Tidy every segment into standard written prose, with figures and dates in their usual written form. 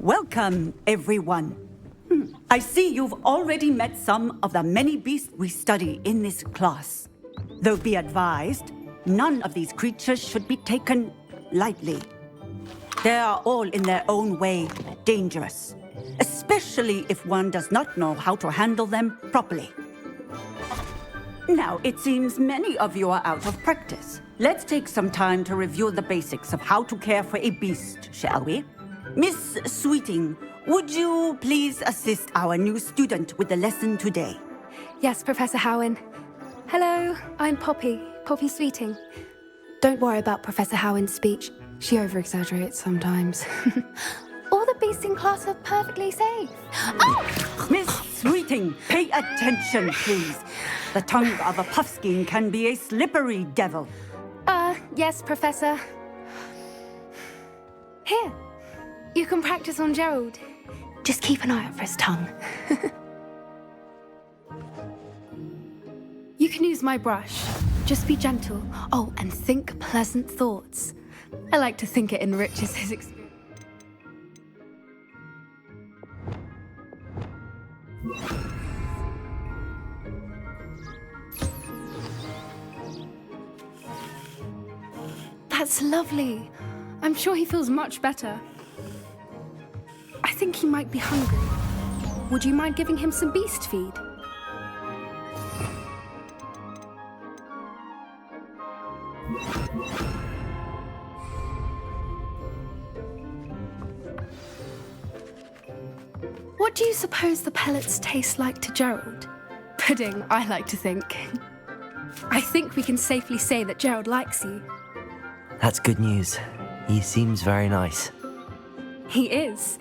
Welcome, everyone. I see you've already met some of the many beasts we study in this class. Though be advised, none of these creatures should be taken lightly. They are all in their own way dangerous, especially if one does not know how to handle them properly. Now, it seems many of you are out of practice. Let's take some time to review the basics of how to care for a beast, shall we? Miss Sweeting, would you please assist our new student with the lesson today? Yes, Professor Howen. Hello, I'm Poppy Sweeting. Don't worry about Professor Howen's speech. She over-exaggerates sometimes. All the beasts in class are perfectly safe. Oh! Miss Sweeting, pay attention, please. The tongue of a puffskein can be a slippery devil. Yes, Professor. Here, you can practice on Gerald. Just keep an eye out for his tongue. You can use my brush. Just be gentle. Oh, and think pleasant thoughts. I like to think it enriches his experience. That's lovely. I'm sure he feels much better. I think he might be hungry. Would you mind giving him some beast feed? What do you suppose the pellets taste like to Gerald? Pudding, I like to think. I think we can safely say that Gerald likes you. That's good news. He seems very nice. He is.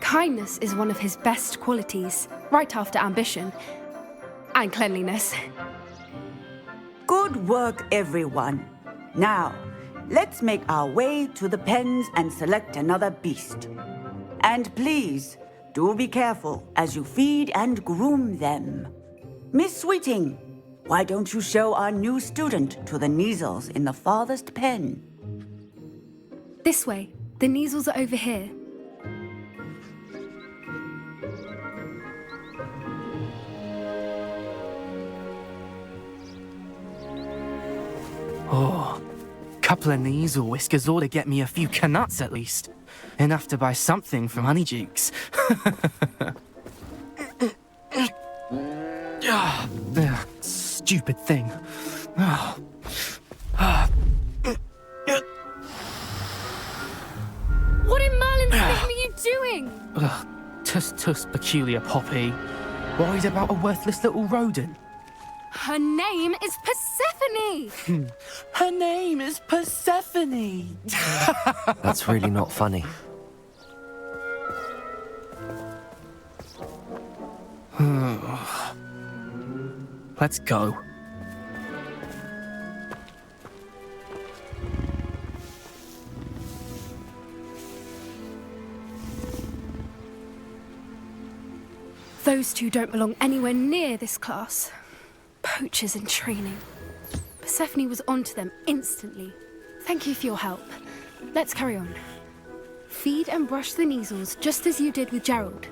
Kindness is one of his best qualities, right after ambition. And cleanliness. Good work, everyone. Now, let's make our way to the pens and select another beast. And please, do be careful as you feed and groom them. Miss Sweeting, why don't you show our new student to the Kneazles in the farthest pen? This way. The Kneazles are over here. Oh, couple of Kneazle whiskers ought to get me a few canuts at least. Enough to buy something from Honeydukes. Stupid thing. What in Merlin's name are you doing? Tuss, peculiar Poppy. Worried about a worthless little rodent. Her name is Persephone! Her name is Persephone! That's really not funny. Let's go. Those two don't belong anywhere near this class. Poachers in training. Persephone was onto them instantly. Thank you for your help. Let's carry on. Feed and brush the Kneazles just as you did with Gerald.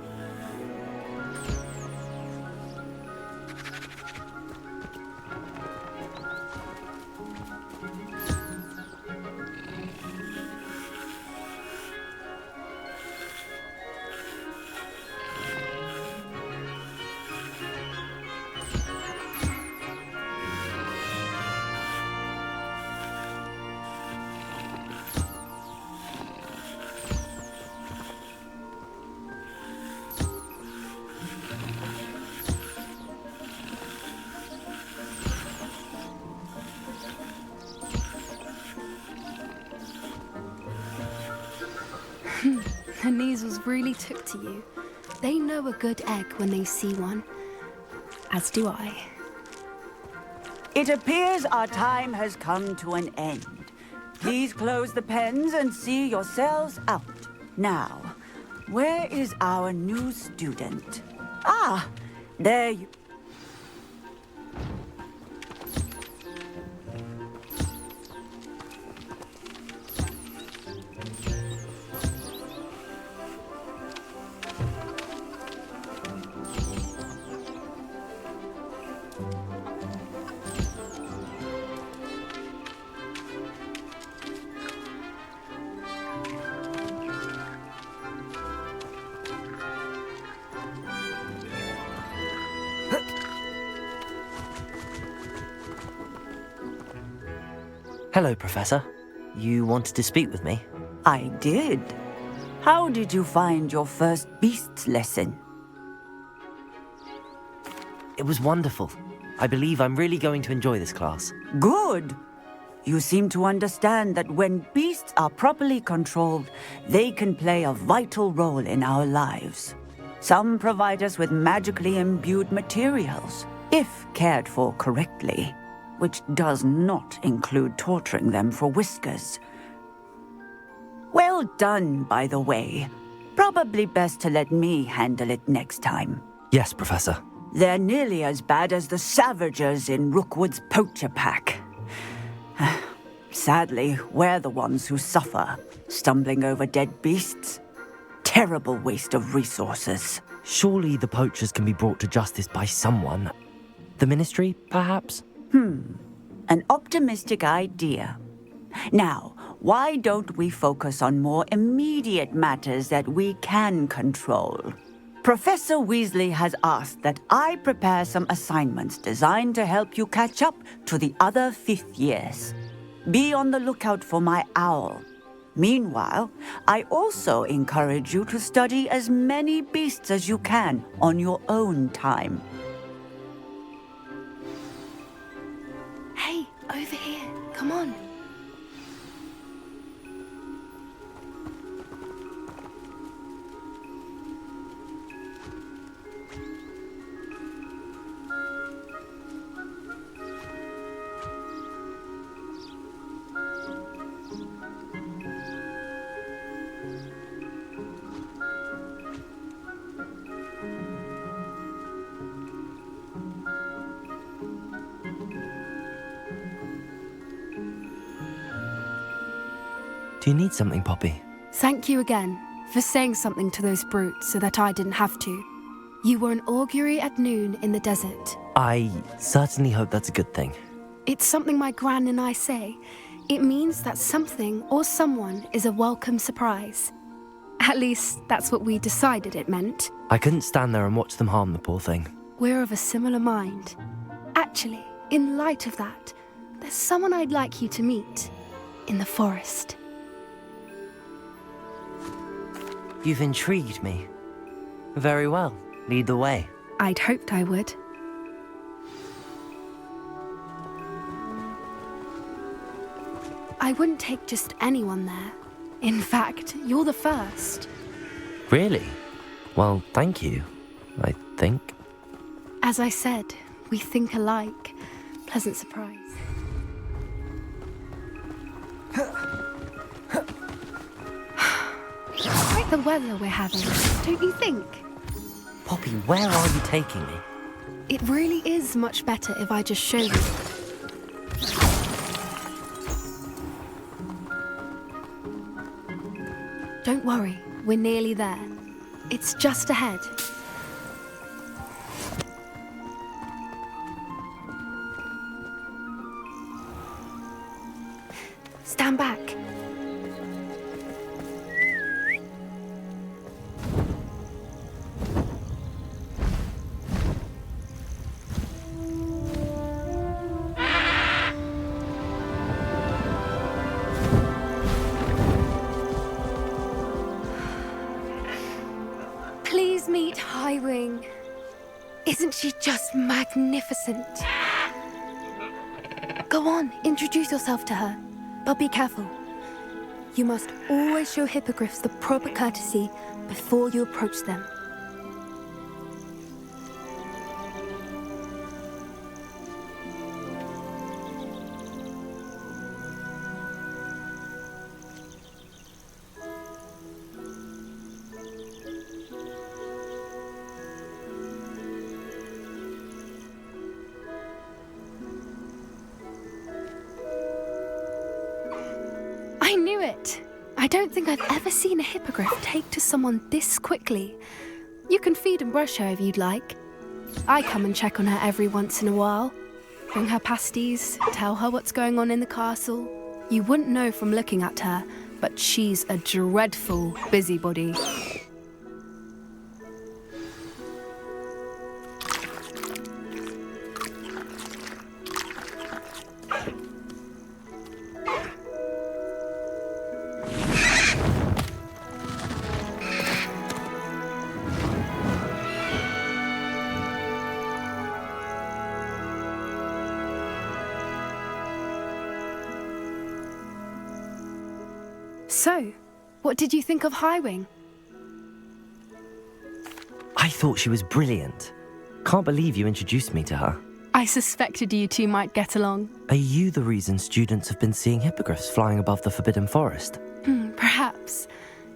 The Kneazles really took to you. They know a good egg when they see one. As do I. It appears our time has come to an end. Please close the pens and see yourselves out. Now, where is our new student? Ah, there you... Hello, Professor. You wanted to speak with me? I did. How did you find your first beasts lesson? It was wonderful. I believe I'm really going to enjoy this class. Good. You seem to understand that when beasts are properly controlled, they can play a vital role in our lives. Some provide us with magically imbued materials, if cared for correctly, which does not include torturing them for whiskers. Well done, by the way. Probably best to let me handle it next time. Yes, Professor. They're nearly as bad as the Savagers in Rookwood's poacher pack. Sadly, we're the ones who suffer, stumbling over dead beasts. Terrible waste of resources. Surely the poachers can be brought to justice by someone. The Ministry, perhaps? An optimistic idea. Now, why don't we focus on more immediate matters that we can control? Professor Weasley has asked that I prepare some assignments designed to help you catch up to the other fifth years. Be on the lookout for my owl. Meanwhile, I also encourage you to study as many beasts as you can on your own time. Hey, over here. Come on. Do you need something, Poppy? Thank you again for saying something to those brutes so that I didn't have to. You were an augury at noon in the desert. I certainly hope that's a good thing. It's something my gran and I say. It means that something or someone is a welcome surprise. At least, that's what we decided it meant. I couldn't stand there and watch them harm the poor thing. We're of a similar mind. Actually, in light of that, there's someone I'd like you to meet. In the forest. You've intrigued me. Very well. Lead the way. I'd hoped I would. I wouldn't take just anyone there. In fact, you're the first. Really? Well, thank you, I think. As I said, we think alike. Pleasant surprise. Quite the weather we're having, don't you think? Poppy, where are you taking me? It really is much better if I just show you. Don't worry, we're nearly there. It's just ahead. Stand back. Please meet Highwing. Isn't she just magnificent? Go on, introduce yourself to her. But be careful. You must always show hippogriffs the proper courtesy before you approach them. I knew it! I don't think I've ever seen a hippogriff take to someone this quickly. You can feed and brush her if you'd like. I come and check on her every once in a while. Bring her pasties, tell her what's going on in the castle. You wouldn't know from looking at her, but she's a dreadful busybody. So, what did you think of Highwing? I thought she was brilliant. Can't believe you introduced me to her. I suspected you two might get along. Are you the reason students have been seeing hippogriffs flying above the Forbidden Forest? Perhaps.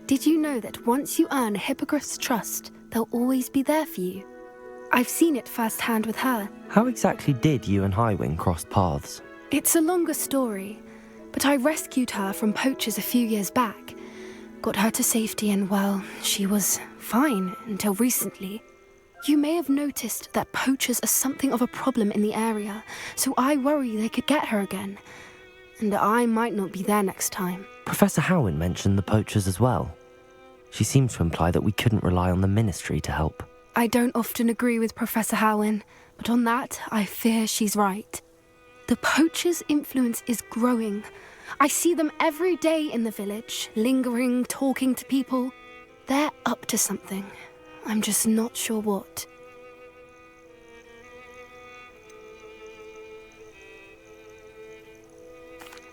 Did you know that once you earn a hippogriff's trust, they'll always be there for you? I've seen it firsthand with her. How exactly did you and Highwing cross paths? It's a longer story, but I rescued her from poachers a few years back. Got her to safety and, well, she was fine until recently. You may have noticed that poachers are something of a problem in the area, so I worry they could get her again. And I might not be there next time. Professor Howin mentioned the poachers as well. She seemed to imply that we couldn't rely on the Ministry to help. I don't often agree with Professor Howin, but on that, I fear she's right. The poachers' influence is growing. I see them every day in the village, lingering, talking to people. They're up to something. I'm just not sure what.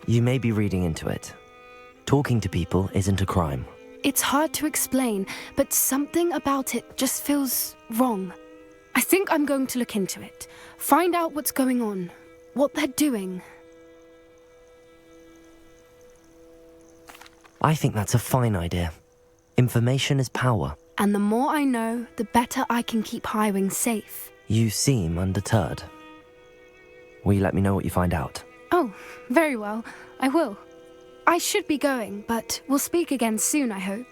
You may be reading into it. Talking to people isn't a crime. It's hard to explain, but something about it just feels wrong. I think I'm going to look into it, find out what's going on, what they're doing. I think that's a fine idea. Information is power. And the more I know, the better I can keep Highwing safe. You seem undeterred. Will you let me know what you find out? Oh, very well. I will. I should be going, but we'll speak again soon, I hope.